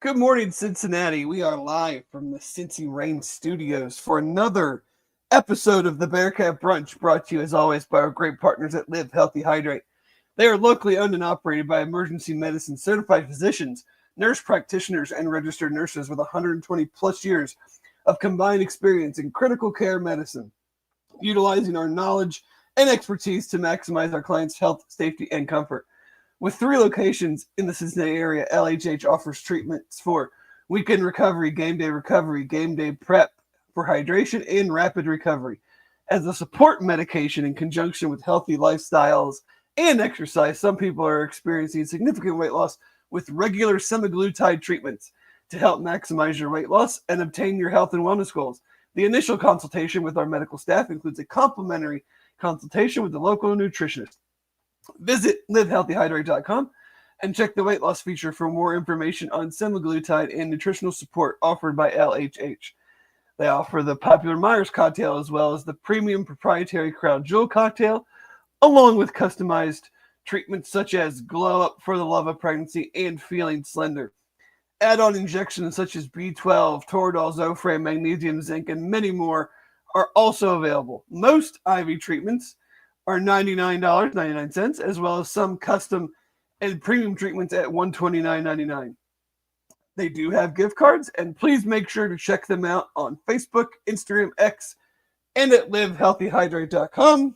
Good morning, Cincinnati. We are live from the Cincy Rain Studios for another episode of the Bearcat Brunch, brought to you as always by our great partners at Live Healthy Hydrate. They are locally owned and operated by emergency medicine certified physicians, nurse practitioners, and registered nurses with 120 plus years of combined experience in critical care medicine, utilizing our knowledge and expertise to maximize our clients' health, safety, and comfort. With 3 locations in the Cincinnati area, LHH offers treatments for weekend recovery, game day prep for hydration, and rapid recovery. As a support medication in conjunction with healthy lifestyles and exercise, some people are experiencing significant weight loss with regular semaglutide treatments to help maximize your weight loss and obtain your health and wellness goals. The initial consultation with our medical staff includes a complimentary consultation with the local nutritionist. Visit livehealthyhydrate.com and check the weight loss feature for more information on semaglutide and nutritional support offered by LHH. They offer the popular Myers cocktail as well as the premium proprietary Crown Jewel cocktail, along with customized treatments such as Glow Up for the Love of Pregnancy and Feeling Slender. Add-on injections such as B12, Toradol, Zofran, magnesium, zinc, and many more are also available. Most IV treatments are $99.99, as well as some custom and premium treatments at $129.99. They do have gift cards, and please make sure to check them out on Facebook, Instagram, X, and at livehealthyhydrate.com.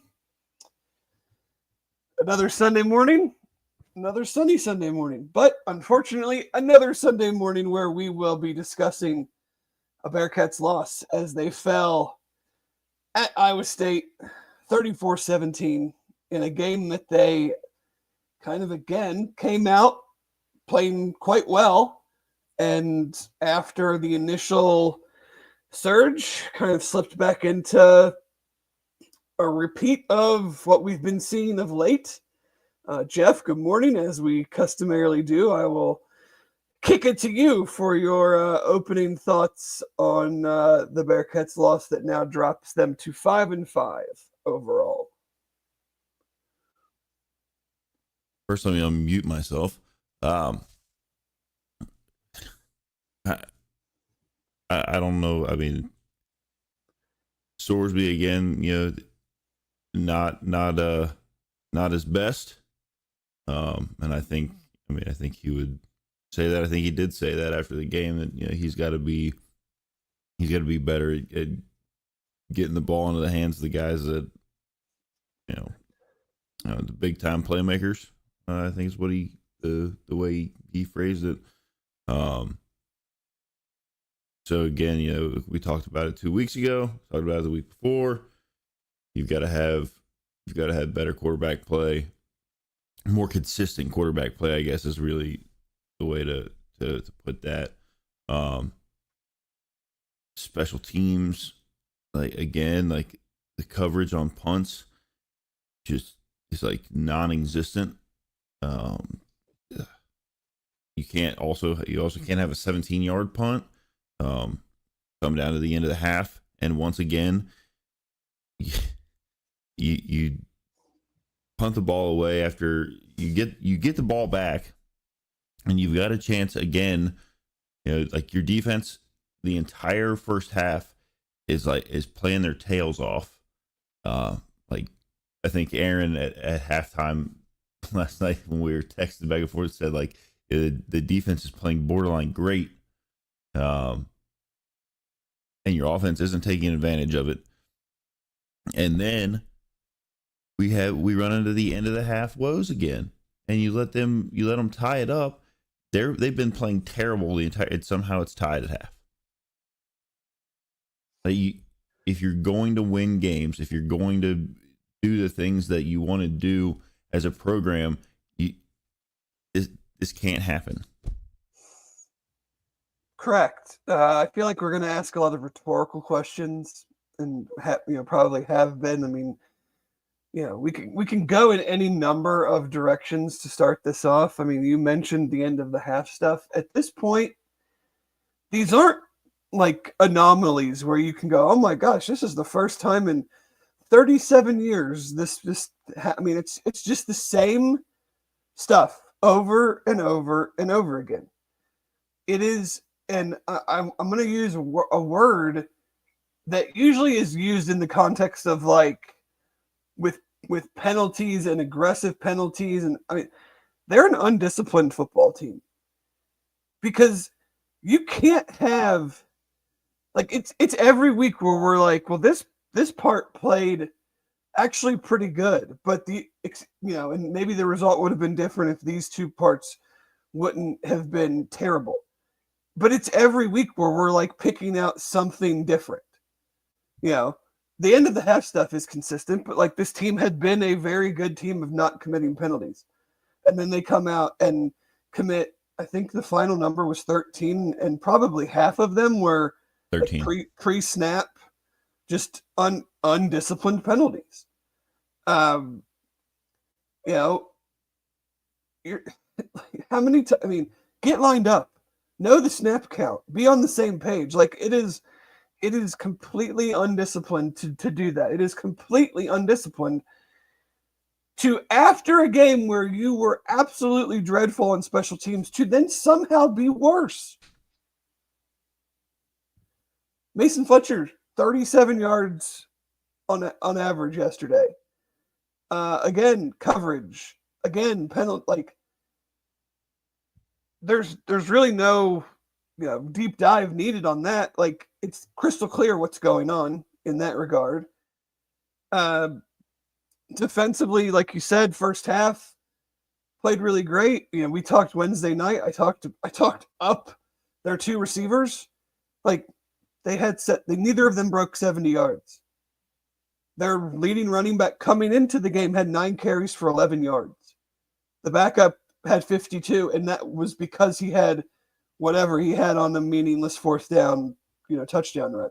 Another Sunday morning, another sunny Sunday morning, but unfortunately, another Sunday morning where we will be discussing a Bearcats loss as they fell at Iowa State 34-17 in a game that they kind of again came out playing quite well, and after the initial surge kind of slipped back into a repeat of what we've been seeing of late. Jeff, good morning. As we customarily do, I will kick it to you for your opening thoughts on the Bearcats loss that now drops them to 5-5 overall. First, let me unmute myself. I don't know. I mean, Sorsby again, not his best. And I think he would say that. I think he did say that after the game that he's got to be better at getting the ball into the hands of the guys that the big time playmakers. I think is what the way he phrased it. So again, we talked about it 2 weeks ago. Talked about it the week before. You've got to have better quarterback play, more consistent quarterback play, I guess, is really the way to put that. Special teams, like the coverage on punts, just is like non-existent. You also can't have a 17-yard punt come down to the end of the half, and once again, you punt the ball away after you get the ball back, and you've got a chance again. Like your defense, the entire first half is playing their tails off. I think Aaron at halftime last night when we were texting back and forth said the defense is playing borderline great, and your offense isn't taking advantage of it. And then we run into the end of the half woes again, and you let them tie it up. They've been playing terrible the entire. Somehow it's tied at half. If you're going to win games, if you're going to do the things that you want to do as a program, this can't happen. Correct. I feel like we're going to ask a lot of rhetorical questions, and probably have been. I mean, we can go in any number of directions to start this off. I mean, you mentioned the end of the half stuff. At this point, these aren't like anomalies where you can go, oh my gosh, this is the first time in 37 years. It's just the same stuff over and over and over again. it is, and I'm going to use a word that usually is used in the context of like with penalties and aggressive penalties, and I mean they're an undisciplined football team because you can't have like it's every week where we're like, well, this part played actually pretty good, but and maybe the result would have been different if these two parts wouldn't have been terrible. But it's every week where we're like picking out something different. You know, the end of the half stuff is consistent, but like this team had been a very good team of not committing penalties. And then they come out and commit, I think the final number was 13, and probably half of them were 13. Like pre-snap, just undisciplined penalties. You know, you're how many I mean, get lined up, know the snap count, be on the same page. Like it is completely undisciplined to do that. It is completely undisciplined to, after a game where you were absolutely dreadful on special teams, to then somehow be worse. Mason Fletcher, 37 yards on average yesterday. Again, coverage. Again, penalty. Like there's really no deep dive needed on that. Like it's crystal clear what's going on in that regard. Defensively, like you said, first half played really great. We talked Wednesday night. I talked up their two receivers. Like neither of them broke 70 yards. Their leading running back coming into the game had 9 carries for 11 yards. The backup had 52, and that was because he had whatever he had on the meaningless fourth down, touchdown run.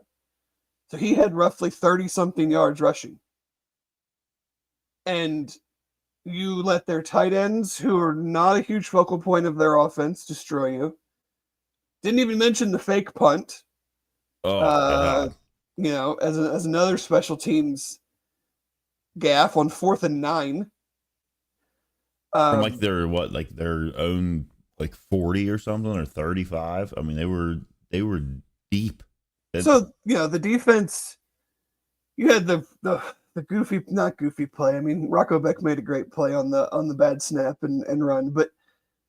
So he had roughly 30-something yards rushing. And you let their tight ends, who are not a huge focal point of their offense, destroy you. Didn't even mention the fake punt. God. As another special teams gaff on 4th and 9. From their own 40 or something, or 35. I mean, they were deep. So the defense. You had the not goofy play. I mean, Rocco Beck made a great play on the bad snap and run, but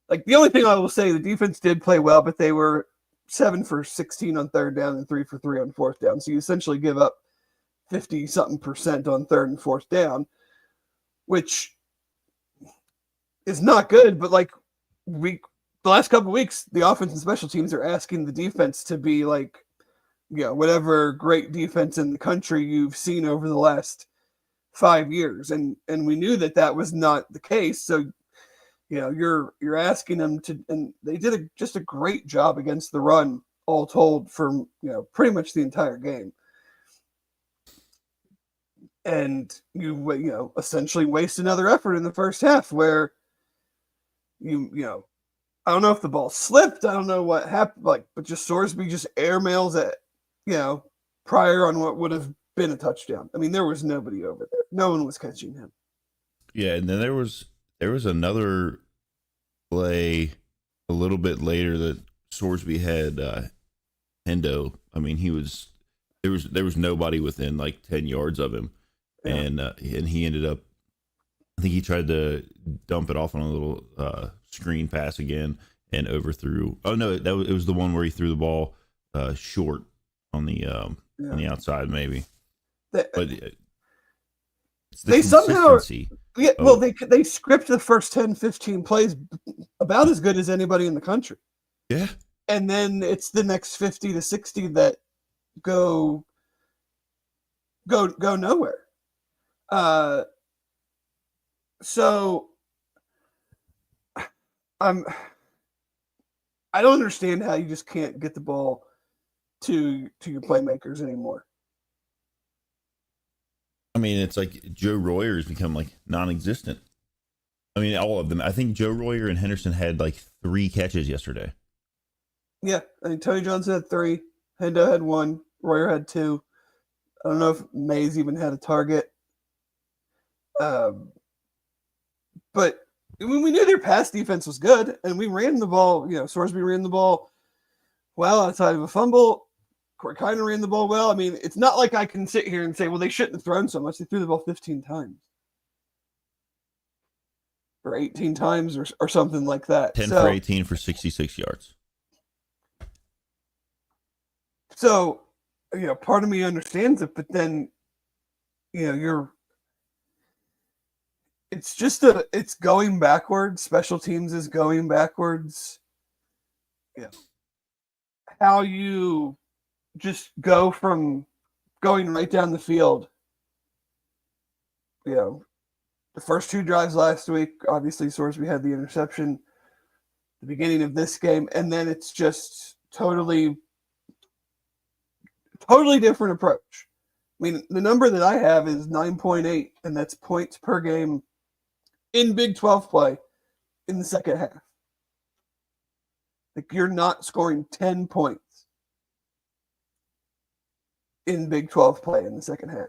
like the only thing I will say, the defense did play well, but they were 7 for 16 on 3rd down and 3 for 3 on 4th down. So you essentially give up 50-something% on 3rd and 4th down, which is not good. But like the last couple of weeks, the offense and special teams are asking the defense to be like, whatever great defense in the country you've seen over the last 5 years, and we knew that was not the case. So you're asking them to, and they did just a great job against the run, all told, for pretty much the entire game. And you essentially waste another effort in the first half where I don't know if the ball slipped, I don't know what happened, but just Sorsby just airmails it, prior on what would have been a touchdown. I mean, there was nobody over there. No one was catching him. Yeah, and then there was another play a little bit later that Sorsby had Hendo. I mean, there was nobody within 10 yards of him, yeah. And he ended up, I think he tried to dump it off on a little screen pass again and overthrew. Oh no, it was the one where he threw the ball short on the outside, maybe. But they somehow, well, they script the first 10-15 plays about as good as anybody in the country. Yeah. And then it's the next 50 to 60 that go nowhere. So I don't understand how you just can't get the ball to your playmakers anymore. I mean, it's like Joe Royer has become non-existent. I mean, all of them. I think Joe Royer and Henderson had 3 catches yesterday. Yeah, I mean, Tony Johnson had 3, Hendo had 1, Royer had 2. I don't know if Mays even had a target. But we knew their pass defense was good, and we ran the ball. Sorsby ran the ball well outside of a fumble. Kind of ran the ball well. I mean, it's not like I can sit here and say, well, they shouldn't have thrown so much. They threw the ball 15 times. Or 18 times or something like that. 10 for 18 for 66 yards. So, part of me understands it, but then, it's going backwards. Special teams is going backwards. How you just go from going right down the field. The first 2 drives last week, obviously, Sorsby had the interception the beginning of this game, and then it's just totally different approach. I mean, the number that I have is 9.8, and that's points per game in Big 12 play in the second half. Like, you're not scoring 10 points in Big 12 play in the second half.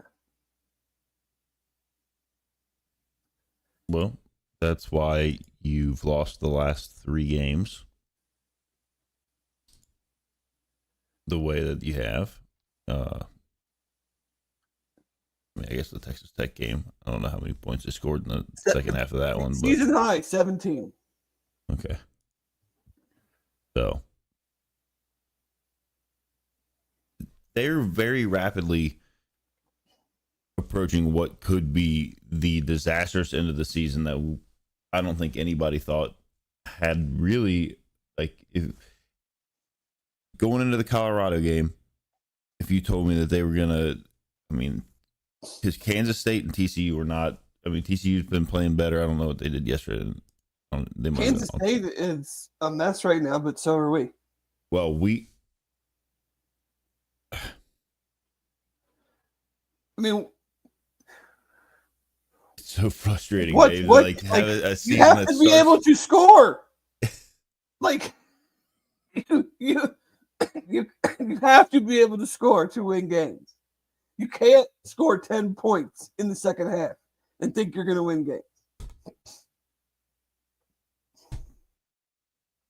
Well, that's why you've lost the last 3 games the way that you have. I guess the Texas Tech game, I don't know how many points they scored in the second half of that one. Season high, 17. Okay. So they're very rapidly approaching what could be the disastrous end of the season that I don't think anybody thought had really, going into the Colorado game, if you told me that they were gonna, because Kansas State and TCU were not. TCU's been playing better. I don't know what they did yesterday. Kansas State is a mess right now, but so are we. Well, it's so frustrating, Dave. You have to be able to score. You have to be able to score to win games. You can't score 10 points in the second half and think you're going to win games.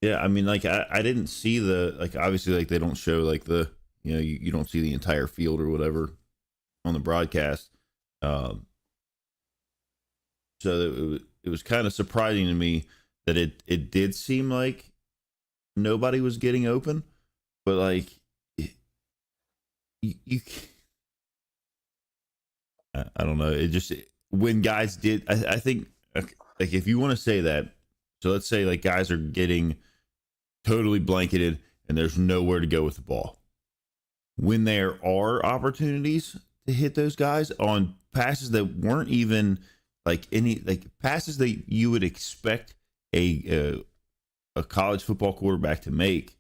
Yeah, I didn't see obviously, they don't show, you don't see the entire field or whatever on the broadcast. So it was kind of surprising to me that it did seem like nobody was getting open, but you I don't know. It just, when guys did, I think, if you want to say that, so let's say guys are getting totally blanketed and there's nowhere to go with the ball. When there are opportunities to hit those guys on passes that weren't even passes that you would expect a college football quarterback to make,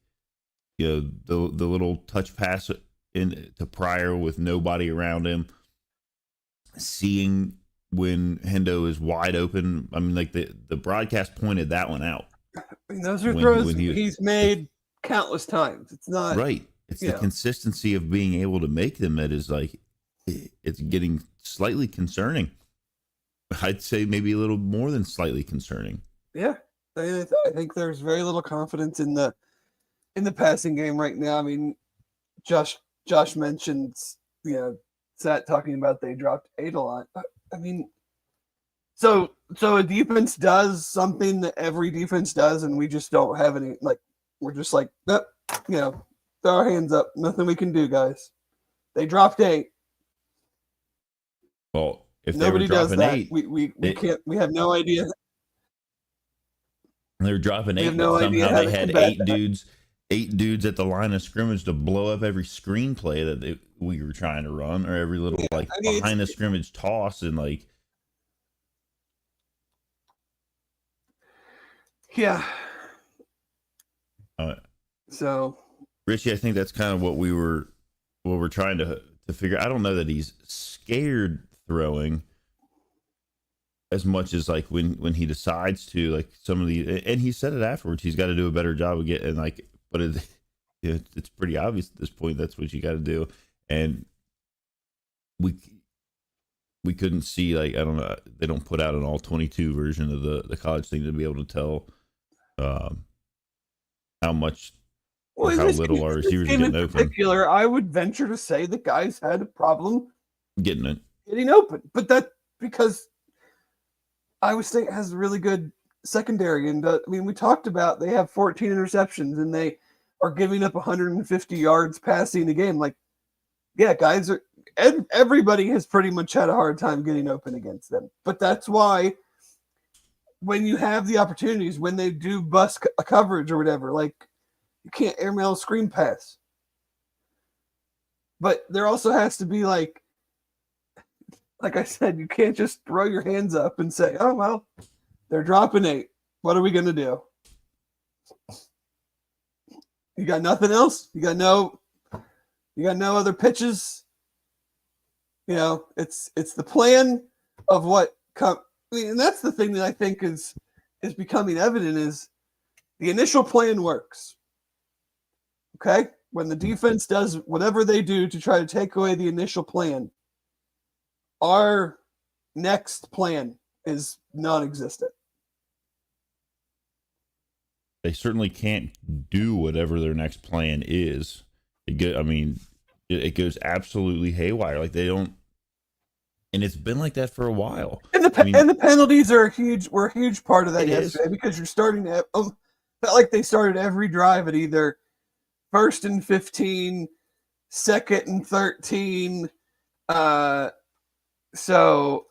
the little touch pass to Pryor with nobody around him, seeing when Hendo is wide open. The broadcast pointed that one out. Those are throws he's made countless times. It's not right. It's the consistency of being able to make them that is it's getting slightly concerning. I'd say maybe a little more than slightly concerning. Yeah, I think there's very little confidence in the passing game right now. Josh mentions Sat talking about they dropped 8 a lot. So a defense does something that every defense does, and we just don't have any. We're just throw our hands up. Nothing we can do, guys. They dropped 8. Well, if nobody they were does that, 8, we can't. We have no idea. They were dropping 8, but somehow they had 8 dudes at the line of scrimmage to blow up every screenplay that we were trying to run, or every little behind the scrimmage toss and Yeah. So, Richie, I think that's kind of what we're trying to figure. I don't know that he's scared throwing as much as when he decides to some of the, and he said it afterwards, he's got to do a better job of getting but it's pretty obvious at this point that's what you got to do, and we couldn't see I don't know, they don't put out an all 22 version of the college thing to be able to tell how much or Well, how little our in this receivers are game in getting open. particular, I would venture to say the guys had a problem Getting it. getting open, but that because Iowa State has a really good secondary, and I mean, we talked about they have 14 interceptions and they are giving up 150 yards passing a game. Like, yeah, guys are everybody has pretty much had a hard time getting open against them, but that's why when you have the opportunities, when they do bust a coverage or whatever, like you can't airmail a screen pass. But there also has to be like I said, you can't just throw your hands up and say, "Oh well, they're dropping 8. What are we gonna do?" You got nothing else. You got no other pitches. You know, it's the plan of what come. I mean, and that's the thing that I think is becoming evident is the initial plan works. Okay, when the defense does whatever they do to try to take away the initial plan, our next plan is non-existent. They certainly can't do whatever their next plan is. It goes absolutely haywire. Like they don't, and it's been like that for a while. And the penalties are were a huge part of that yesterday because you're starting to felt like they started every drive at either 1st and 15, 2nd and 13. So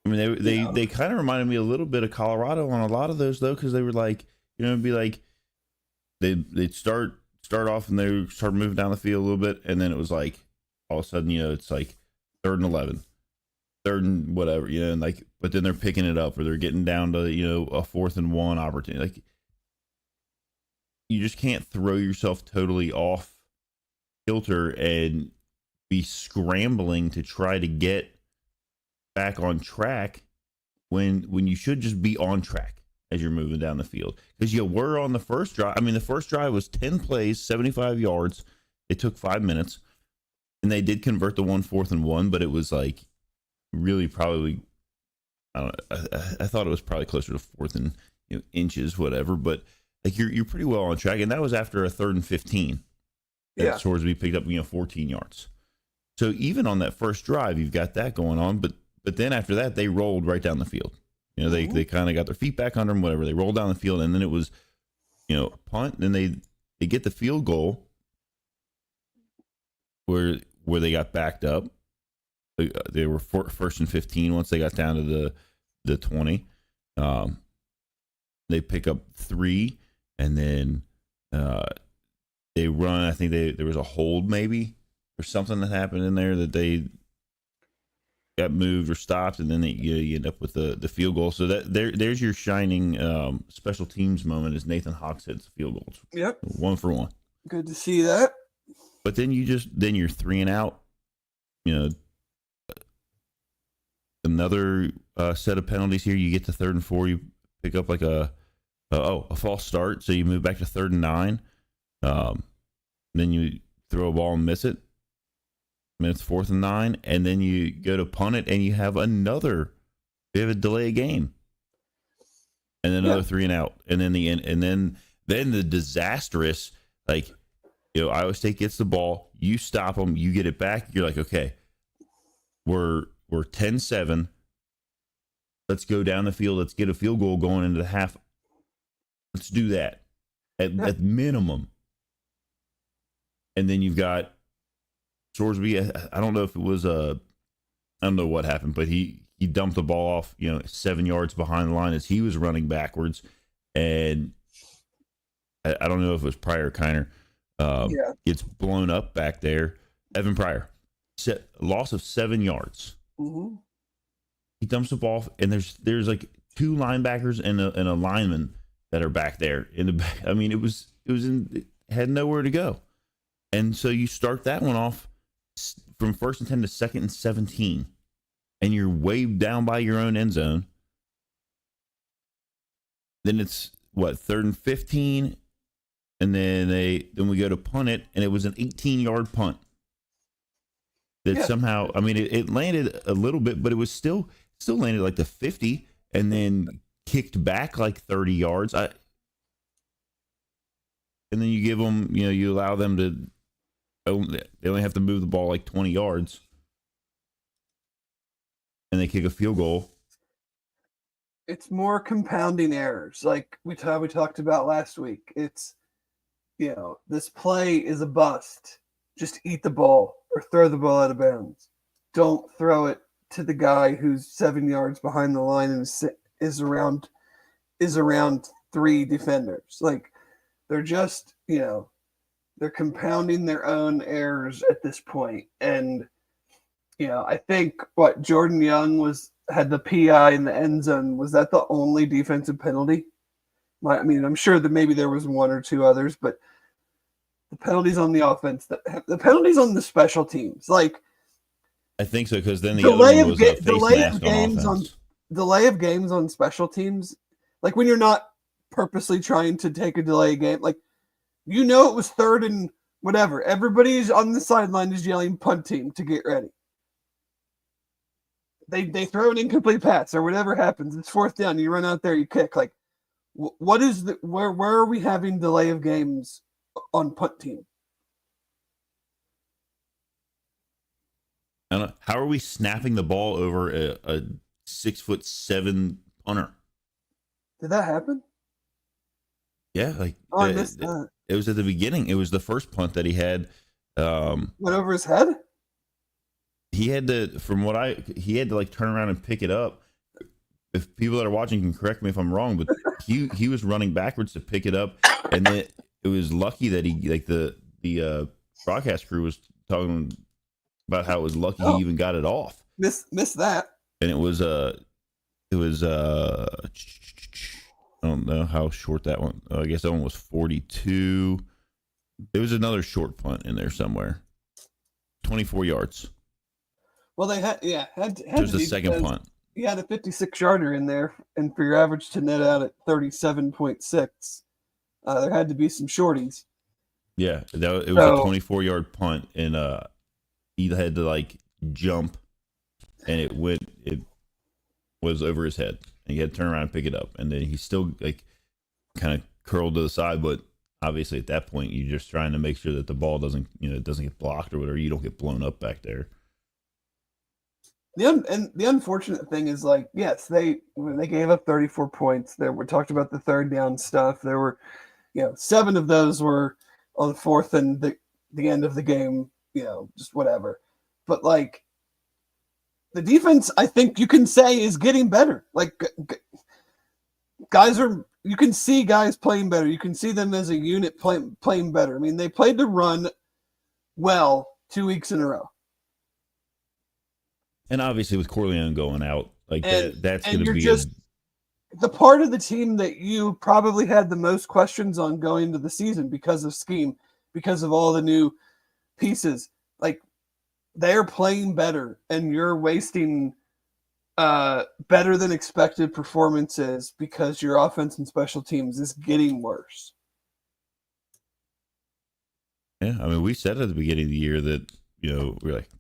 I mean, they kind of reminded me a little bit of Colorado on a lot of those though, because they were like, it'd be like they'd start off and they start moving down the field a little bit, and then it was like all of a sudden, it's like 3rd and 11, 3rd and whatever, and like, but then they're picking it up or they're getting down to a 4th and 1 opportunity. Like you just can't throw yourself totally off kilter and be scrambling to try to get back on track when you should just be on track as you're moving down the field. Because you were on the first drive. I mean, the first drive was 10 plays, 75 yards. It took 5 minutes. And they did convert the 1 4th and 1, but it was like really probably, I don't know, I thought it was probably closer to 4th and inches, whatever. But like you're pretty well on track. And that was after a 3rd and 15. That Sorsby picked up 14 yards. So even on that first drive, you've got that going on. But then after that, they rolled right down the field. They kind of got their feet back under them, whatever. They rolled down the field, and then it was, punt. Then they get the field goal where they got backed up. They were 1st and 15 once they got down to the 20. They pick up 3, and then they run. I think there was a hold maybe or something that happened in there that they got moved or stopped, and then you end up with the field goal. So that there's your shining special teams moment as Nathan Hawks hits the field goals. Yep, 1 for 1. Good to see that. But then you're 3 and out. Another set of penalties here. You get to 3rd and 4. You pick up like a false start, so you move back to 3rd and 9. Then you throw a ball and miss it. And it's 4th and 9, and then you go to punt it, and you have a delay of game, and then another 3 and out, and then then the disastrous, like, Iowa State gets the ball, you stop them, you get it back, you're like, okay, we're 10-7, let's go down the field, let's get a field goal going into the half, let's do that at minimum, and then you've got Sorsby, I don't know if it was I don't know what happened, but he dumped the ball off, 7 yards behind the line as he was running backwards, and I don't know if it was Pryor or Kiner. Gets blown up back there. Evan Pryor, loss of 7 yards. Mm-hmm. He dumps the ball, and there's like 2 linebackers and a lineman that are back there in the back. I mean, it had nowhere to go, and so you start that one off from 1st and 10 to 2nd and 17, and you're way down by your own end zone. Then it's 3rd and 15, and then we go to punt it, and it was an 18-yard punt that somehow, I mean, it landed a little bit, but it was still landed like the 50, and then kicked back like 30 yards. Then and then you give them, you allow them to. They only have to move the ball like 20 yards, and they kick a field goal. It's more compounding errors, like we talked about last week. It's this play is a bust. Just eat the ball or throw the ball out of bounds. Don't throw it to the guy who's 7 yards behind the line and is around 3 defenders. Like they're just they're compounding their own errors at this point. And I think what Jordan Young had the PI in the end zone. Was that the only defensive penalty? I mean, I'm sure that maybe there was one or two others, but the penalties on the offense, the penalties on the special teams, like I think so, because then the other one was a face mask on offense. Delay of games on special teams, like when you're not purposely trying to take a delay game, like it was 3rd and whatever. Everybody's on the sideline is yelling punt team to get ready. They throw an incomplete pass or whatever happens. It's 4th down. You run out there, you kick. Like, what is where are we having delay of games on punt team? I don't know. How are we snapping the ball over a 6'7" punter? Did that happen? Yeah, like I missed that. It was at the beginning. It was the first punt that he had. Went over his head? He had to, he had to like turn around and pick it up. If people that are watching can correct me if I'm wrong, but he was running backwards to pick it up, and then it was lucky that he, like the broadcast crew was talking about how it was lucky he even got it off. Missed that. And it was I don't know how short that one. I guess that one was 42. There was another short punt in there somewhere. 24 yards. Well, they had it was the second punt. You had a 56-yarder in there, and for your average to net out at 37.6, there had to be some shorties. Yeah, it was a 24-yard punt, and he had to like jump, and it was over his head, and he had to turn around and pick it up, and then he still like kind of curled to the side, but obviously at that point you're just trying to make sure that the ball doesn't get blocked or whatever, you don't get blown up back there. The unfortunate thing is, like, yes, they gave up 34 points. We talked about the 3rd down stuff. There were, 7 of those were on the 4th and the end of the game, just whatever. But like the defense, I think you can say is getting better. Like you can see guys playing better. You can see them as a unit playing better. I mean, they played the run well 2 weeks in a row. And obviously with Corleone going out, like that's going to be just the part of the team that you probably had the most questions on going into the season because of scheme, because of all the new pieces. Like, they're playing better, and you're wasting better than expected performances because your offense and special teams is getting worse. Yeah, I mean, we said at the beginning of the year that we're like,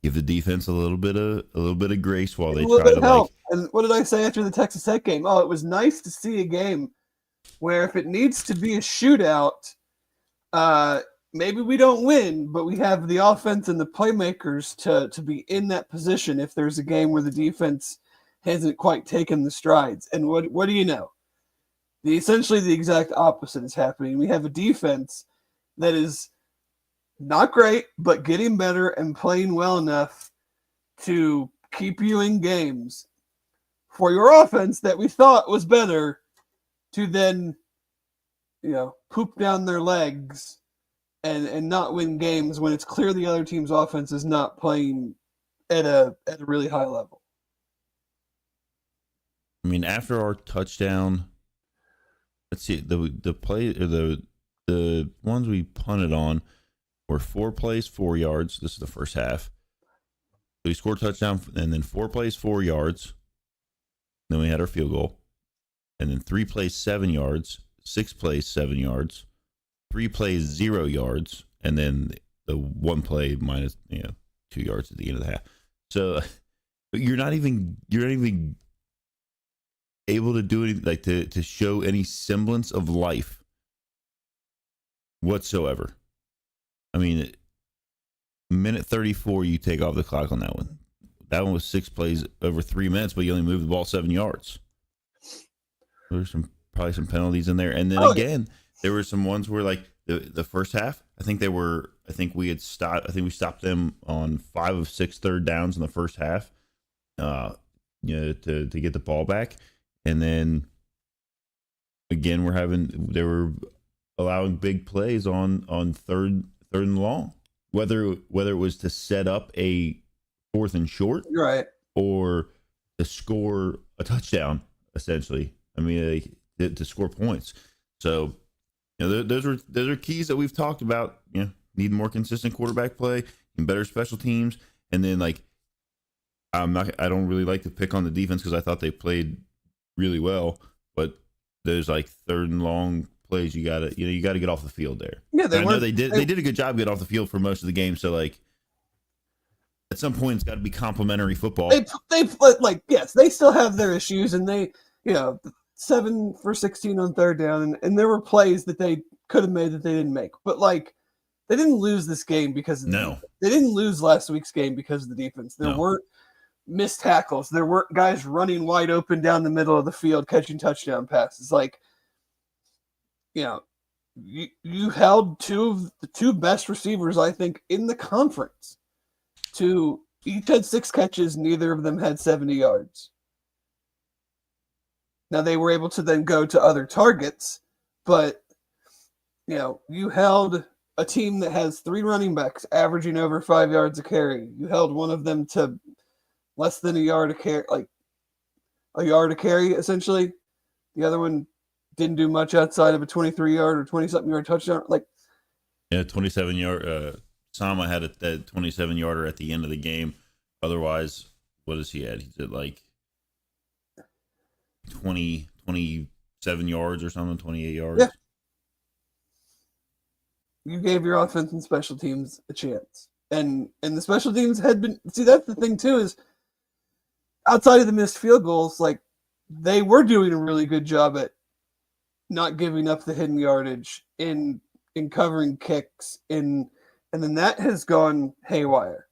give the defense a little bit of grace while they try to help. And what did I say after the Texas Tech game? Oh, it was nice to see a game where if it needs to be a shootout, maybe we don't win, but we have the offense and the playmakers to be in that position if there's a game where the defense hasn't quite taken the strides. And what do you know? Essentially the exact opposite is happening. We have a defense that is not great, but getting better and playing well enough to keep you in games for your offense that we thought was better to then, poop down their legs and not win games when it's clear the other team's offense is not playing at a really high level. I mean, after our touchdown, let's see, the play or the ones we punted on were 4 plays, 4 yards. This is the first half. So we scored a touchdown, and then 4 plays, 4 yards. Then we had our field goal. And then 3 plays, 7 yards. 6 plays, 7 yards. 3 plays, 0 yards. And then the 1 play minus 2 yards at the end of the half. So but you're not even able to do anything, like to show any semblance of life whatsoever. I mean, minute 34, you take off the clock on that one. That one was 6 plays over 3 minutes, but you only moved the ball 7 yards. There's probably some penalties in there, and then again, there were some ones where like the first half, I think we stopped them on 5 of 6 third downs in the first half, to get the ball back, and then again they were allowing big plays on third and long, whether it was to set up a 4th and short, right, or to score a touchdown, essentially. I mean, to score points. So, those are keys that we've talked about. Need more consistent quarterback play and better special teams. And then, like, I don't really like to pick on the defense because I thought they played really well, but those like 3rd and long plays, you gotta get off the field there. Yeah, they did a good job getting off the field for most of the game. So, like, at some point, it's got to be complimentary football. They still have their issues, and they 7 for 16 on 3rd down, and there were plays that they could have made that they didn't make. But like, they didn't lose this game because of they didn't lose last week's game because of the defense. There weren't missed tackles. There weren't guys running wide open down the middle of the field catching touchdown passes. Like, you held the two best receivers, I think, in the conference. Each had 6 catches, neither of them had 70 yards. Now, they were able to then go to other targets, but, you held a team that has 3 running backs averaging over 5 yards a carry. You held one of them to less than a yard a carry, essentially. The other one didn't do much outside of a 23-yard or 20-something yard touchdown. 27-yard. Sama had that 27-yarder at the end of the game. Otherwise, what is he at? He's at like 27 yards or something, 28 yards. Yeah. You gave your offense and special teams a chance. And the special teams had been... See, that's the thing, too, is outside of the missed field goals, like, they were doing a really good job at not giving up the hidden yardage in covering kicks, and then that has gone haywire.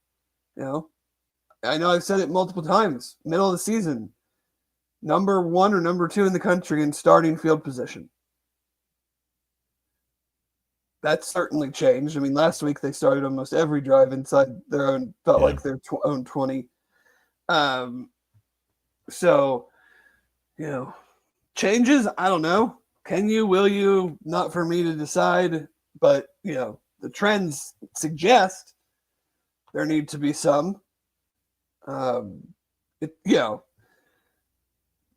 I know I've said it multiple times. Middle of the season, number 1 or number 2 in the country in starting field position. That's certainly changed. I mean, last week they started almost every drive inside their own, like their own 20. So, changes, I don't know. Can you, will you? Not for me to decide, but, the trends suggest there need to be some.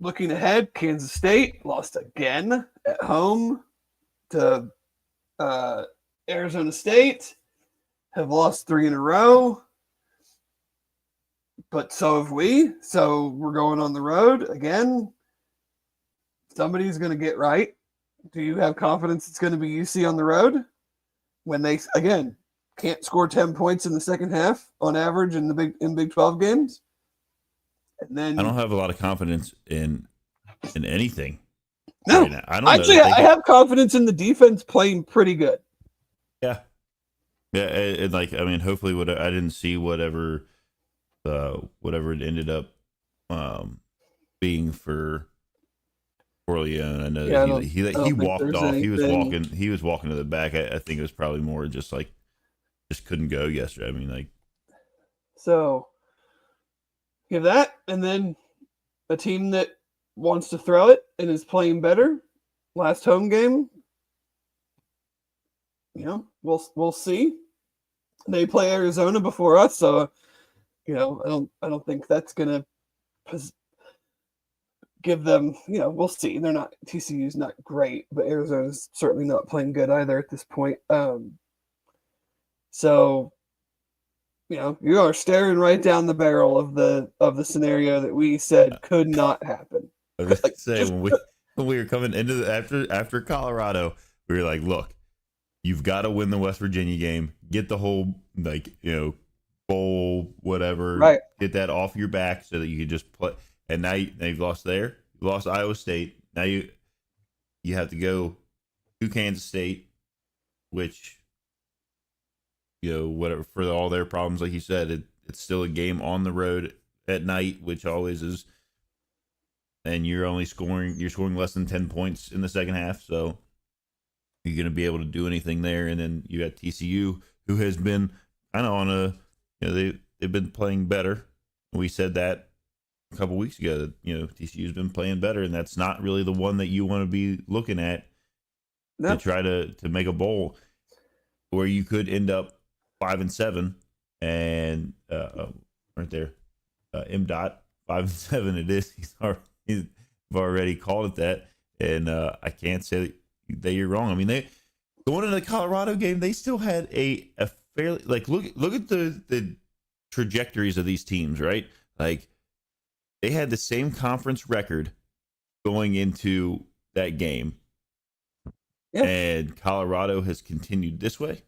Looking ahead, Kansas State lost again at home to Arizona State, have lost 3 in a row, but so have we. So we're going on the road again. Somebody's going to get right. Do you have confidence it's going to be UC on the road when they, again, can't score 10 points in the second half on average in Big 12 games? And then I don't have a lot of confidence in anything. No, right now. I don't actually, I have confidence in the defense playing pretty good. Yeah. And hopefully, I didn't see whatever it ended up being for Corleone. I know he walked off. Anything. He was walking to the back. I think it was probably more just couldn't go yesterday. I mean, so you have that, and then a team that wants to throw it and is playing better. Last home game, we'll see. They play Arizona before us, so I don't think that's gonna give them. We'll see. TCU's not great, but Arizona's certainly not playing good either at this point. So you are staring right down the barrel of the scenario that we said could not happen. I was gonna say when we were coming into after Colorado, we were like, look, you've got to win the West Virginia game, get the whole bowl, whatever, right, get that off your back so that you can just play. And now you've lost there, you lost Iowa State. Now you have to go to Kansas State, which, whatever, for all their problems, like you said, it's still a game on the road at night, which always is. And you're scoring less than 10 points in the second half. So you're going to be able to do anything there. And then you got TCU, who has been kind of on they've been playing better. We said that a couple weeks ago that, TCU's been playing better, and that's not really the one that you want to be looking at to try to make a bowl where you could end up 5-7 and right there, M.Dot 5-7 it is. He's already called it that, and I can't say that you're wrong. I mean, they going into the Colorado game, they still had a fairly, like, look at the trajectories of these teams, right? Like, they had the same conference record going into that game. Yeah. And Colorado has continued this way.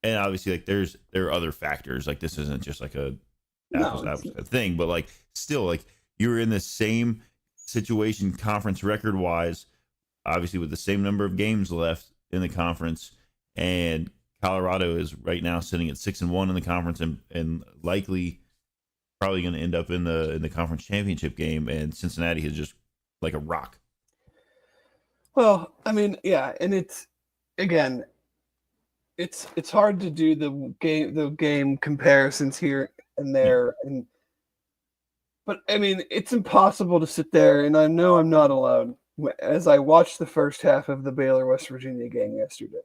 And obviously, like, there are other factors. Like, this isn't just like a thing, but like, still, like, you were in the same situation conference record wise, obviously with the same number of games left in the conference, and Colorado is right now sitting at 6-1 in the conference, and likely probably going to end up in the conference championship game, and Cincinnati is just like a rock. Well, I mean, yeah, and it's hard to do the game comparisons here and there, but I mean, it's impossible to sit there, and I know I'm not alone, as I watched the first half of the Baylor-West Virginia game yesterday.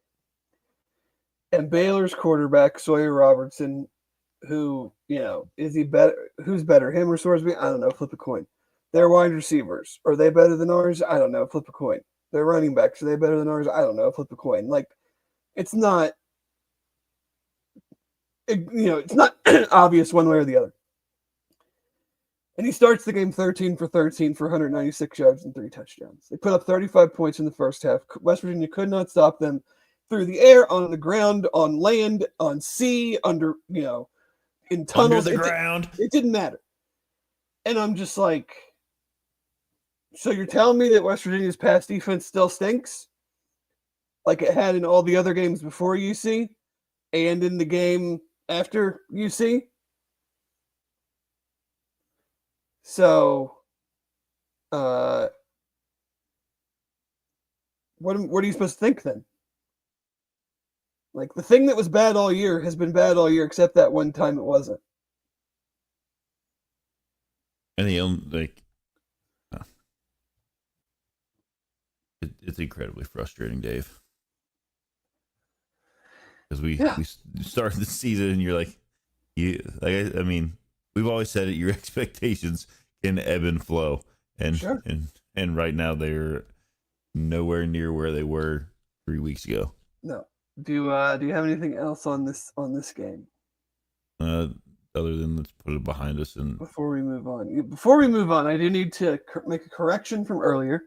And Baylor's quarterback, Sawyer Robertson, who, is he better? Who's better, him or Sorsby? I don't know. Flip a coin. Their wide receivers, are they better than ours? I don't know. Flip a coin. Their running backs, are they better than ours? I don't know. Flip a coin. Like, it's not, it's not obvious one way or the other. And he starts the game 13 for 13 for 196 yards and 3 touchdowns. They put up 35 points in the first half. West Virginia could not stop them through the air, on the ground, on land, on sea, under, in tunnels. Under the ground. It didn't matter. And I'm just like, so you're telling me that West Virginia's pass defense still stinks? Like it had in all the other games before UC and in the game after UC? So, what are you supposed to think then? Like, the thing that was bad all year has been bad all year, except that one time it wasn't. And it's incredibly frustrating, Dave. Because we started the season, and you're like, I mean, we've always said it. Your expectations can ebb and flow, and sure. and right now they're nowhere near where they were 3 weeks ago. No. Do you have anything else on this game? Other than let's put it behind us. And before we move on, I do need to make a correction from earlier.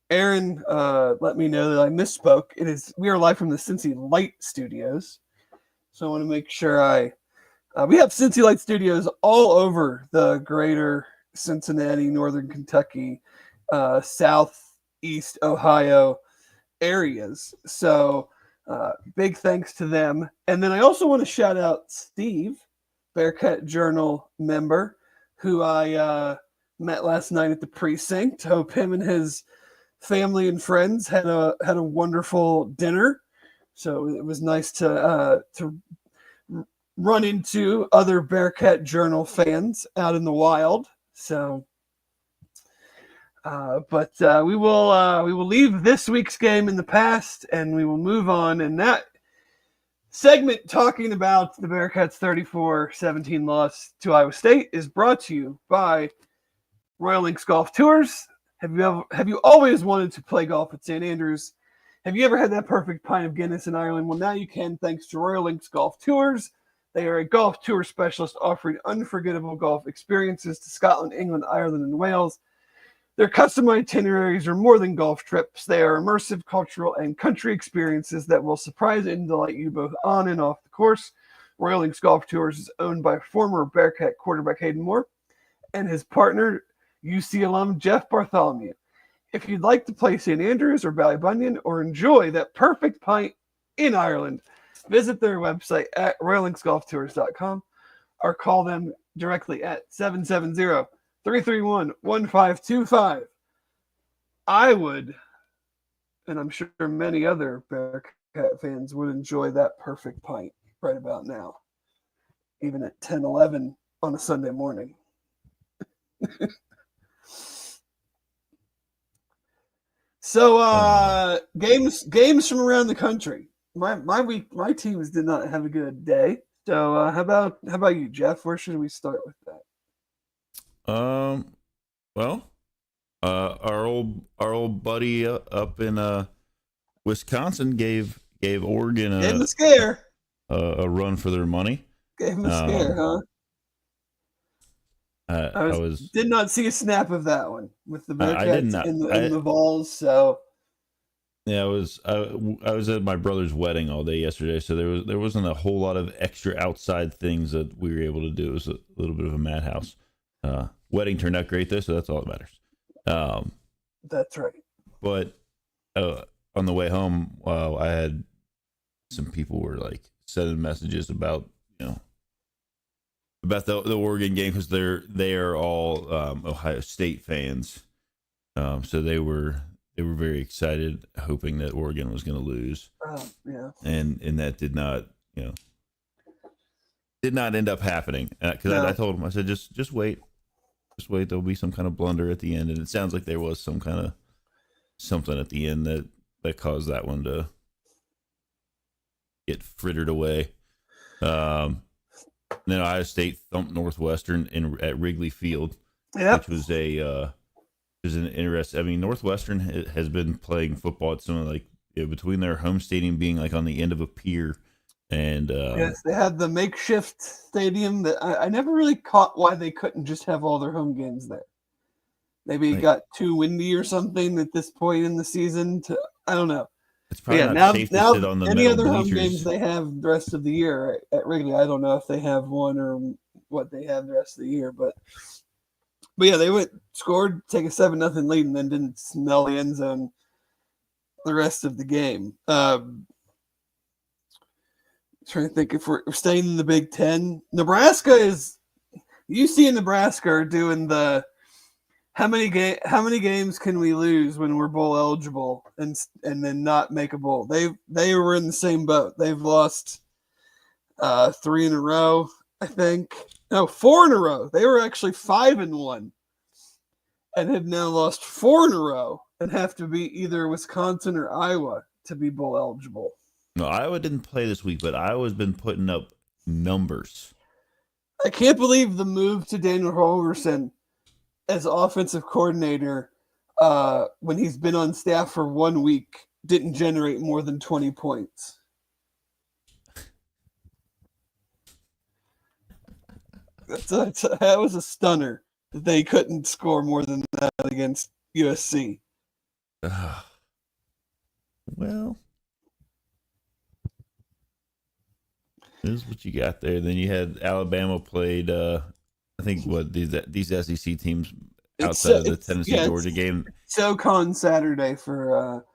Aaron let me know that I misspoke. We are live from the Cincy Light Studios, so I want to make sure we have Cincy Light Studios all over the greater Cincinnati, Northern Kentucky, Southeast Ohio areas. So big thanks to them. And then I also want to shout out Steve, Bearcat Journal member, who I met last night at the precinct. Hope him and his family and friends had a wonderful dinner. So it was nice to run into other Bearcat Journal fans out in the wild. So, but we will leave this week's game in the past, and we will move on. And that segment talking about the Bearcats' 34-17 loss to Iowa State is brought to you by Royal Links Golf Tours. Have you always wanted to play golf at St. Andrews? Have you ever had that perfect pint of Guinness in Ireland? Well, now you can, thanks to Royal Links Golf Tours. They are a golf tour specialist offering unforgettable golf experiences to Scotland, England, Ireland, and Wales. Their custom itineraries are more than golf trips. They are immersive cultural and country experiences that will surprise and delight you both on and off the course. Royal Links Golf Tours is owned by former Bearcat quarterback Hayden Moore and his partner, UC alum Jeff Bartholomew. If you'd like to play St. Andrews or Ballybunion or enjoy that perfect pint in Ireland. Visit their website at royallinksgolftours.com or call them directly at 770-331-1525. I would, and I'm sure many other Bearcat fans would enjoy that perfect pint right about now, even at 10:11 on a Sunday morning. So games from around the country. My teams did not have a good day. So how about you, Jeff? Where should we start with that? Well, our old buddy up in Wisconsin gave Oregon Gave him a scare. A run for their money. Gave him a scare, huh? I did not see a snap of that one with the Bearcats in the balls. So yeah, I was at my brother's wedding all day yesterday, so there wasn't a whole lot of extra outside things that we were able to do. It was a little bit of a madhouse. Wedding turned out great though, so that's all that matters. That's right. But on the way home, I had some people were like sending messages about about the Oregon game because they are all Ohio State fans, so they were very excited, hoping that Oregon was going to lose. Yeah, and that did not end up happening because I told them, I said just wait, there'll be some kind of blunder at the end, and it sounds like there was some kind of something at the end that caused that one to get frittered away. Then Ohio State thumped Northwestern at Wrigley Field, which was an interesting. I mean, Northwestern has been playing football at some like between their home stadium being like on the end of a pier, and yes, they had the makeshift stadium that I never really caught why they couldn't just have all their home games there. Maybe it got too windy or something at this point in the season. I don't know. It's probably not safe to sit on the any other bleachers. Home games they have the rest of the year at Wrigley. I don't know if they have one or what they have the rest of the year, but yeah, they scored, take a 7-0 lead, and then didn't smell the end zone the rest of the game. Trying to think if we're staying in the Big Ten. Nebraska is UC and Nebraska are doing the how many games can we lose when we're bowl eligible and then not make a bowl? They were in the same boat. They've lost 3 in a row, I think. No, 4 in a row. They were actually 5-1 and have now lost 4 in a row and have to beat either Wisconsin or Iowa to be bowl eligible. No, Iowa didn't play this week, but Iowa's been putting up numbers. I can't believe the move to Daniel Holgorsen as offensive coordinator when he's been on staff for 1 week didn't generate more than 20 points. That was a stunner that they couldn't score more than that against USC. Well, this is what you got there. Then you had Alabama played I think these SEC teams outside of the Tennessee-Georgia game. SoCon Saturday for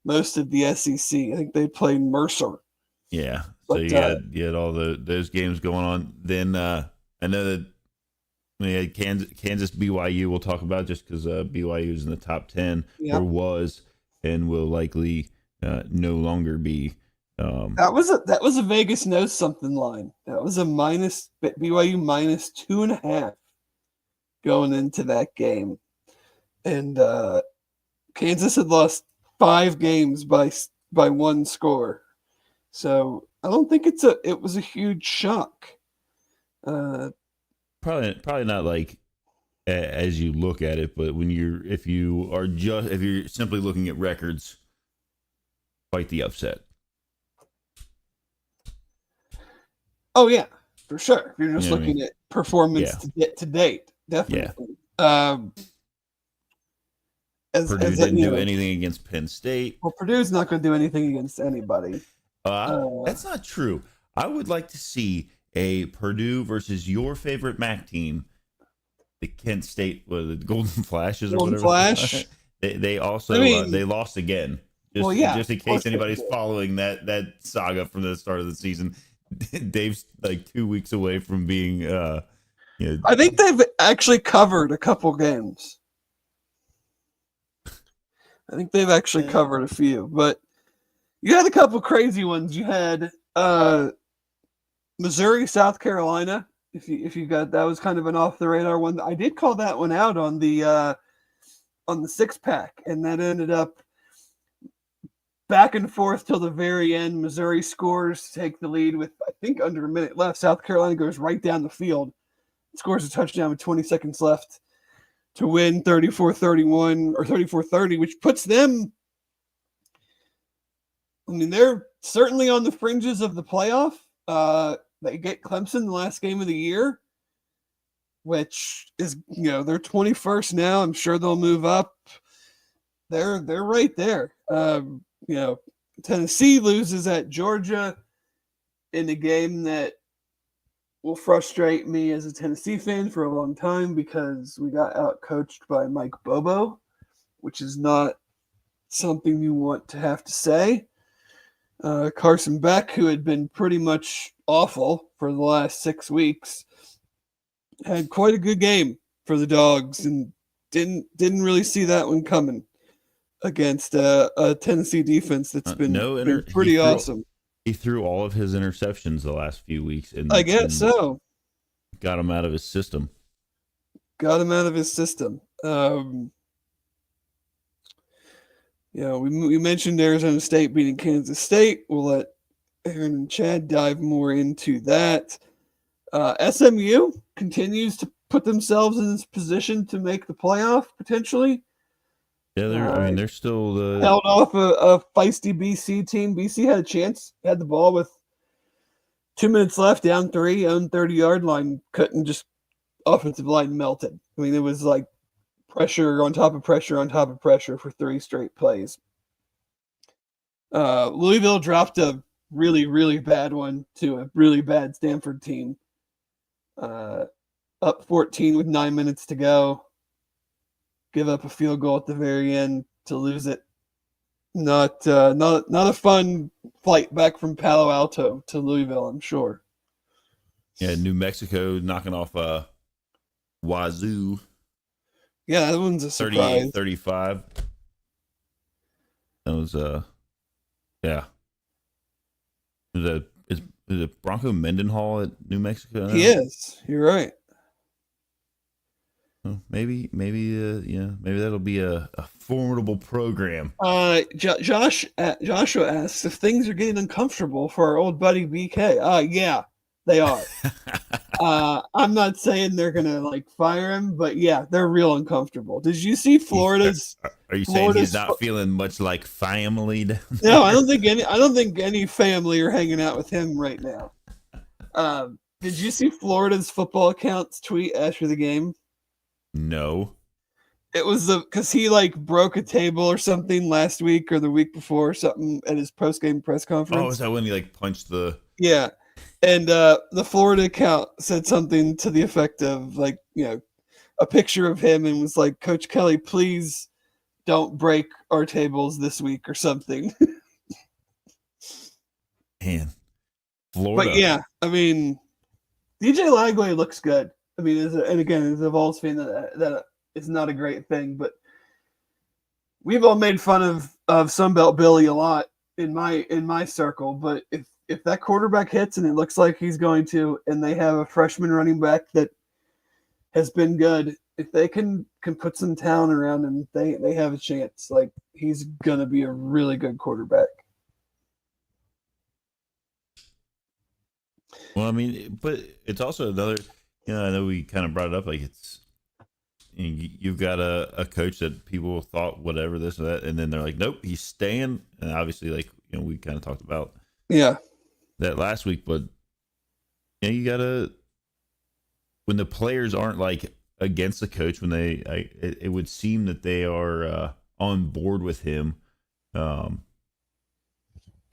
most of the SEC. I think they played Mercer. Yeah, so you had all those games going on. Then I know that we had Kansas BYU. We'll talk about just because BYU is in the top 10 or was and will likely no longer be. That was a Vegas knows something line. That was a BYU minus 2.5 going into that game, and Kansas had lost 5 games by 1 score. So I don't think it was a huge shock. Probably not like as you look at it, but if you're simply looking at records, quite the upset. Oh yeah, for sure. If you're just looking at performance to date, definitely. Yeah. Purdue didn't do anything against Penn State. Well, Purdue's not going to do anything against anybody. That's not true. I would like to see a Purdue versus your favorite MAC team, the Kent State, the Golden Flashes or whatever. Flash. They also they lost again. Well, yeah, just in of course case they anybody's did. following that saga from the start of the season. Dave's like 2 weeks away from being you know, I think they've actually covered a couple games. I think they've actually covered a few, but you had a couple crazy ones. You had Missouri, South Carolina. If you got that was kind of an off the radar one. I did call that one out on the 6-pack, and that ended up back and forth till the very end. Missouri scores to take the lead with I think under a minute left. South Carolina goes right down the field, scores a touchdown with 20 seconds left to win 34-31 or 34-30, which puts them. I mean, they're certainly on the fringes of the playoff. They get Clemson the last game of the year, which is they're 21st now. I'm sure they'll move up. They're right there. Tennessee loses at Georgia in a game that will frustrate me as a Tennessee fan for a long time because we got out-coached by Mike Bobo, which is not something you want to have to say. Carson Beck, who had been pretty much awful for the last 6 weeks, had quite a good game for the Dogs and didn't really see that one coming against a Tennessee defense that's been pretty awesome. He threw all of his interceptions the last few weeks, and I guess so. Got him out of his system. We mentioned Arizona State beating Kansas State. We'll let Aaron and Chad dive more into that. SMU continues to put themselves in this position to make the playoff potentially. Yeah, they're still held off a feisty BC team. BC had a chance, had the ball with 2 minutes left, down 3, on 30-yard line. Couldn't, just offensive line melted. I mean, it was like pressure on top of pressure on top of pressure for 3 straight plays. Louisville dropped a really, really bad one to a really bad Stanford team. Up 14 with 9 minutes to go. Give up a field goal at the very end to lose it. Not a fun flight back from Palo Alto to Louisville, I'm sure. Yeah, New Mexico knocking off Wazoo. Yeah, that one's a surprise. 38-35. That was yeah. Is it Bronco Mendenhall at New Mexico now? He is. You're right. Well, maybe that'll be a formidable program. Joshua asks if things are getting uncomfortable for our old buddy BK. Yeah, they are. I'm not saying they're gonna fire him, but yeah, they're real uncomfortable. Did you see Florida's? Are you saying he's not feeling much like family? No, I don't think any family are hanging out with him right now. Did you see Florida's football account's tweet after the game? No. It was because he broke a table or something last week or the week before or something at his post-game press conference. Oh, is that when he punched the? Yeah, and the Florida account said something to the effect of a picture of him and was like, "Coach Kelly, please don't break our tables this week" or something. Man, Florida. But yeah, I mean, DJ Lagley looks good. I mean, as a Vols fan, that is not a great thing, but we've all made fun of Sunbelt Billy a lot in my circle. But if that quarterback hits, and it looks like he's going to, and they have a freshman running back that has been good, if they can put some talent around him, they have a chance. He's gonna be a really good quarterback. Well, I mean, but it's also another. I know we kind of brought it up. It's you've got a coach that people thought whatever this or that, and then they're like, nope, he's staying. And obviously, we kind of talked about that last week. But you gotta, when the players aren't against the coach, when it would seem that they are on board with him, and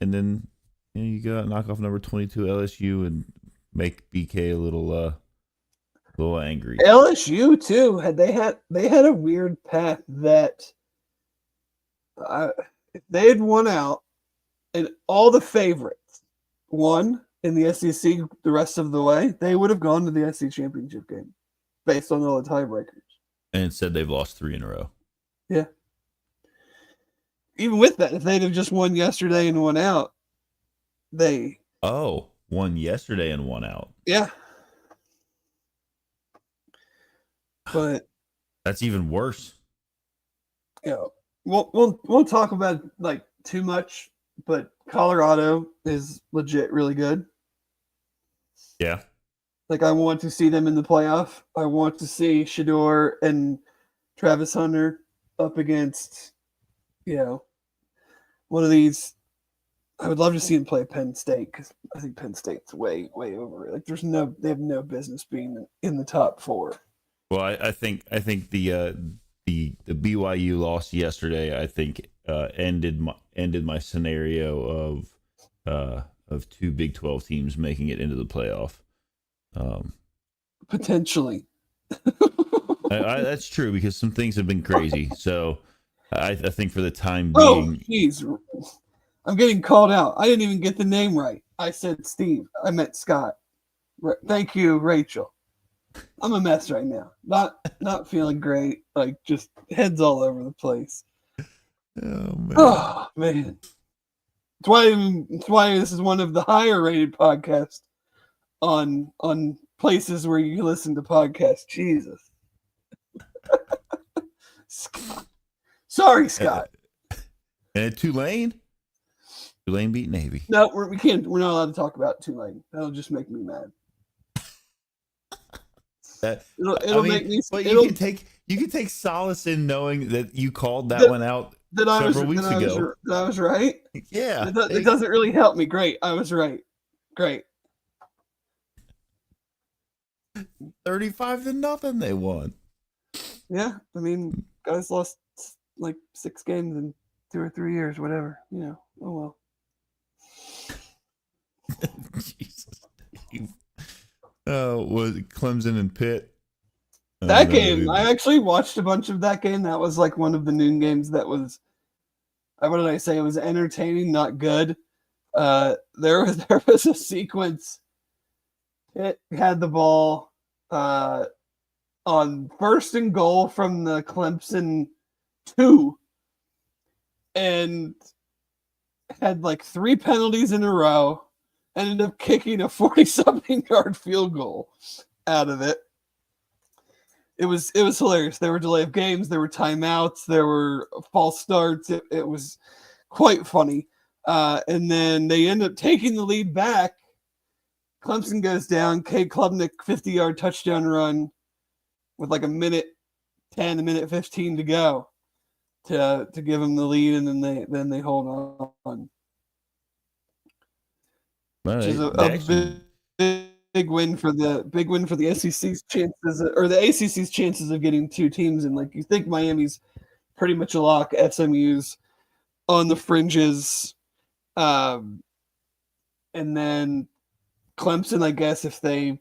then you got to knock off number 22 LSU and make BK a little angry. LSU too they had a weird path that if they had won out and all the favorites won in the SEC the rest of the way, they would have gone to the SEC championship game based on all the tiebreakers. And instead, they've lost 3 in a row. Yeah. Even with that, if they'd have just won yesterday and won out, they won yesterday and won out. Yeah. But that's even worse. You know, we'll talk about like too much, but Colorado is legit really good. Yeah. Like I want to see them in the playoff. I want to see Shedeur and Travis Hunter up against, one of these. I would love to see them play Penn State because I think Penn State's way over it. Like they have no business being in the top 4. Well, I think the BYU loss yesterday, I think ended my scenario of 2 Big 12 teams making it into the playoff. Potentially. That's true because some things have been crazy. So I think for the time being. Oh, jeez. I'm getting called out. I didn't even get the name right. I said Steve. I meant Scott. Thank you, Rachel. I'm a mess right now. Not feeling great. Like just heads all over the place. Oh man. It's why this is one of the higher rated podcasts on places where you listen to podcasts. Jesus. Scott. Sorry, Scott. And Tulane beat Navy. No, we can't. We're not allowed to talk about Tulane. That'll just make me mad. It'll make me. But you can take solace in knowing that you called that one out several weeks ago. That I was right. Yeah, it doesn't really help me. Great, I was right. Great. 35-0 they won. Yeah, I mean, guys lost like 6 games in 2 or 3 years, whatever. Oh well. Jesus. Was it Clemson and Pitt? That game, I actually watched a bunch of that game. That was like one of the noon games that was, what did I say? It was entertaining, not good. There was a sequence. Pitt had the ball on 1st and goal from the Clemson 2 and had like 3 penalties in a row. Ended up kicking a 40-something yard field goal out of it. It was hilarious. There were delay of games, there were timeouts, there were false starts. It was quite funny. And then they end up taking the lead back. Clemson goes down. Cade Klubnik 50-yard touchdown run with like a minute 10, a minute 15 to go to give them the lead, and then they hold on. Which is a big win for the SEC's chances, or the ACC's chances of getting 2 teams in. Like you think Miami's pretty much a lock, SMU's on the fringes, and then Clemson, I guess, if they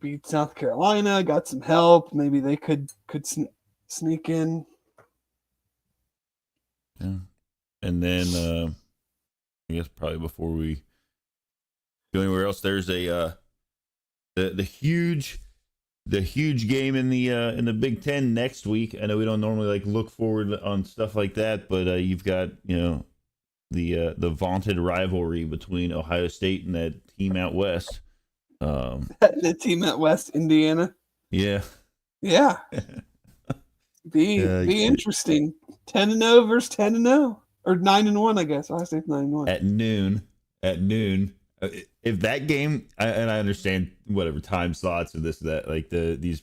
beat South Carolina, got some help, maybe they could sneak in. Yeah, and then I guess probably before we go anywhere else, there's a the huge game in the Big Ten next week. I know we don't normally like look forward on stuff like that, but you've got the vaunted rivalry between Ohio State and that team out west. The team out west, Indiana. Yeah. Be interesting. 10-0 versus 10-0, or 9-1, I guess. Ohio State's 9-1 at noon. If that game, and I understand whatever time slots or this that, like these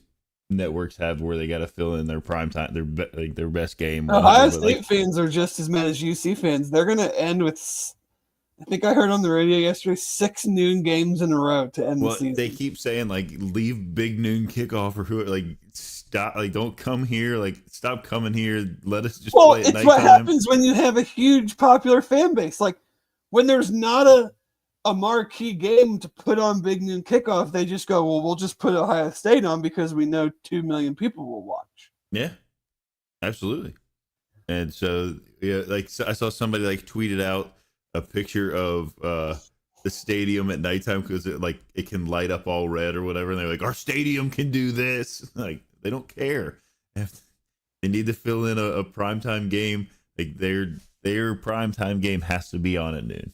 networks have where they got to fill in their prime time, their best game. Ohio State fans are just as mad as UC fans. They're gonna end with, I think I heard on the radio yesterday, 6 noon games in a row to end the season. They keep saying like leave big noon kickoff or who like stop, like don't come here, like stop coming here. Let us just play at nighttime. It's what happens when you have a huge popular fan base. Like when there's not a marquee game to put on big noon kickoff, they just go, well, we'll just put Ohio State on because we know 2 million people will watch. Yeah, absolutely. And so, yeah, like so I saw somebody like tweeted out a picture of the stadium at nighttime because it can light up all red or whatever. And they're like, our stadium can do this. Like they don't care. If they need to fill in a primetime game. Like their primetime game has to be on at noon,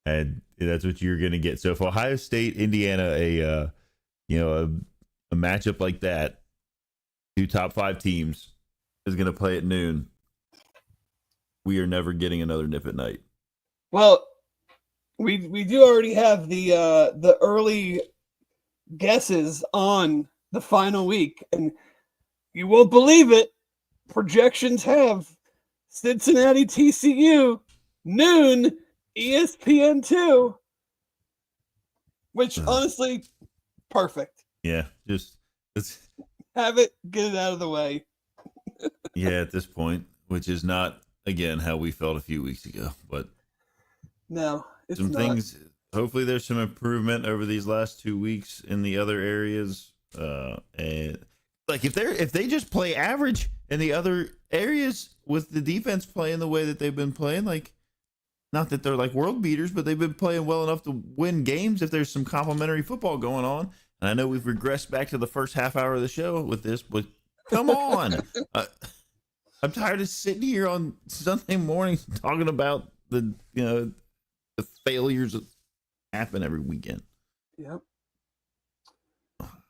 and that's what you're gonna get. So if Ohio State, Indiana, a matchup like that, two top 5 teams is gonna play at noon. We are never getting another nip at night. Well, we do already have the early guesses on the final week, and you won't believe it. Projections have Cincinnati TCU noon ESPN2, which honestly, perfect. Yeah, just let's have it, get it out of the way. Yeah, at this point, which is not again how we felt a few weeks ago, but no, it's some not. Things. Hopefully, there's some improvement over these last 2 weeks in the other areas. And like if they just play average in the other areas with the defense playing the way that they've been playing, like not that they're like world beaters, but they've been playing well enough to win games if there's some complimentary football going on. And I know we've regressed back to the first half hour of the show with this, but come on. I'm tired of sitting here on Sunday mornings talking about the failures that happen every weekend. Yep.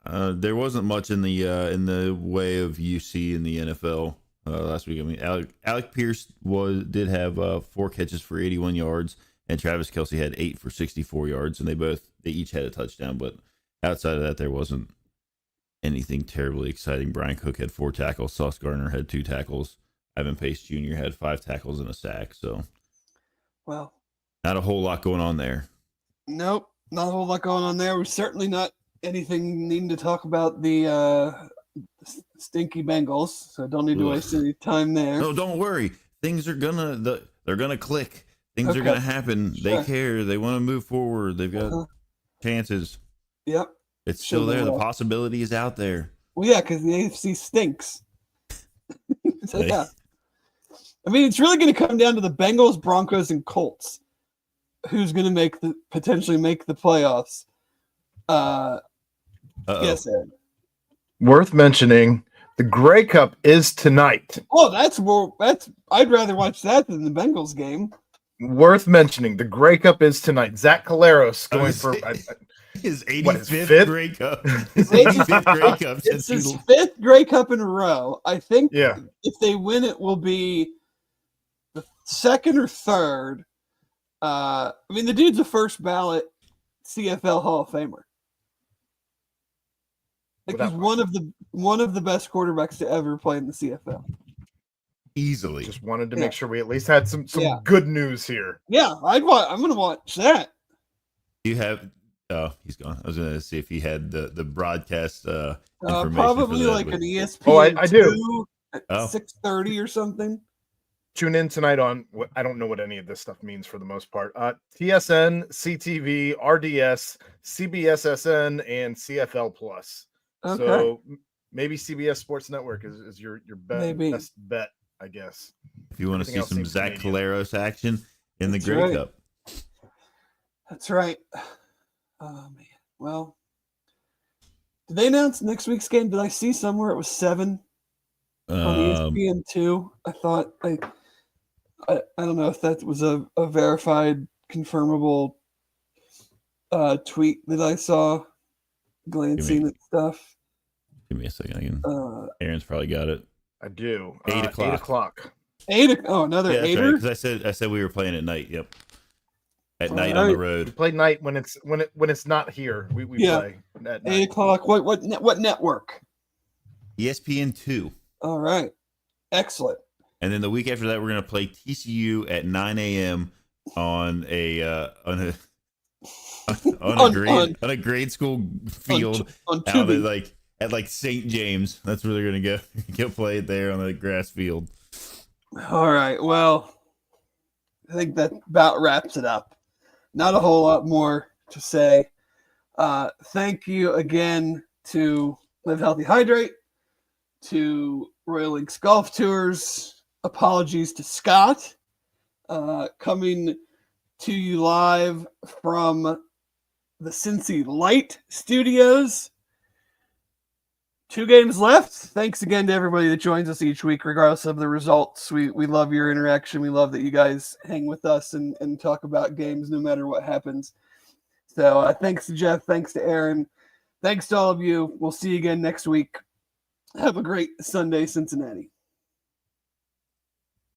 There wasn't much in the way of UC in the NFL last week. I mean, Alec Pierce did have 4 catches for 81 yards, and Travis Kelce had 8 for 64 yards, and they each had a touchdown. But outside of that, there wasn't anything terribly exciting. Brian Cook had 4 tackles. Sauce Gardner had 2 tackles. Ivan Pace Jr. had 5 tackles and a sack. So, well, not a whole lot going on there. Nope, not a whole lot going on there. We're certainly not anything needing to talk about the stinky Bengals, so don't need to waste any time there. No, don't worry. Things are they're gonna click. Things are gonna happen. Sure. They care. They want to move forward. They've got chances. Yep. It's still there. The possibility is out there. Well, yeah, because the AFC stinks. So, yeah. I mean, it's really going to come down to the Bengals, Broncos, and Colts. Who's going to potentially make the playoffs? Yes, Ed. Worth mentioning, the Grey Cup is tonight. Oh, I'd rather watch that than the Bengals game. Worth mentioning, the Grey Cup is tonight. Zach Caleros going for his 85th Grey Cup. His 85th Grey Cup. It's his 5th Grey Cup in a row. I think if they win, it will be the 2nd or 3rd. I mean, the dude's a first ballot CFL Hall of Famer. Like he's one of the best quarterbacks to ever play in the CFL. Easily. Just wanted to make sure we at least had some good news here. Yeah, I'm going to watch that. You have? Oh, he's gone. I was going to see if he had the broadcast information. Probably for that, like but... an ESPN. Oh, I do. At 6:30 or something. Tune in tonight on I don't know what any of this stuff means for the most part. TSN, CTV, RDS, CBSSN, and CFL Plus. Okay. So maybe CBS Sports Network is your best bet, I guess. If you want to see some Zach Caleros action in the Grey Cup. That's right. Oh, man. Well, did they announce next week's game? Did I see somewhere it was 7 on ESPN2? I thought I don't know if that was a verified, confirmable tweet that I saw glancing at stuff. Give me a second. Aaron's probably got it. I do. 8 o'clock. 8 o'clock. 8 o'clock. Oh, another 8. Because I said we were playing at night. Yep. At night on the road. We play night when it's not here. We play at night. 8 o'clock. What network? ESPN2. All right. Excellent. And then the week after that, we're going to play TCU at 9 a.m. on a grade school field at St. James. That's where they're going to go play it there on the grass field. All right. Well, I think that about wraps it up. Not a whole lot more to say. Thank you again to Live Healthy Hydrate, to Royal Links Golf Tours, apologies to Scott. Coming to you live from the Cincy Light Studios. 2 games left. Thanks again to everybody that joins us each week, regardless of the results. We love your interaction. We love that you guys hang with us and talk about games no matter what happens. So thanks to Jeff. Thanks to Aaron. Thanks to all of you. We'll see you again next week. Have a great Sunday, Cincinnati.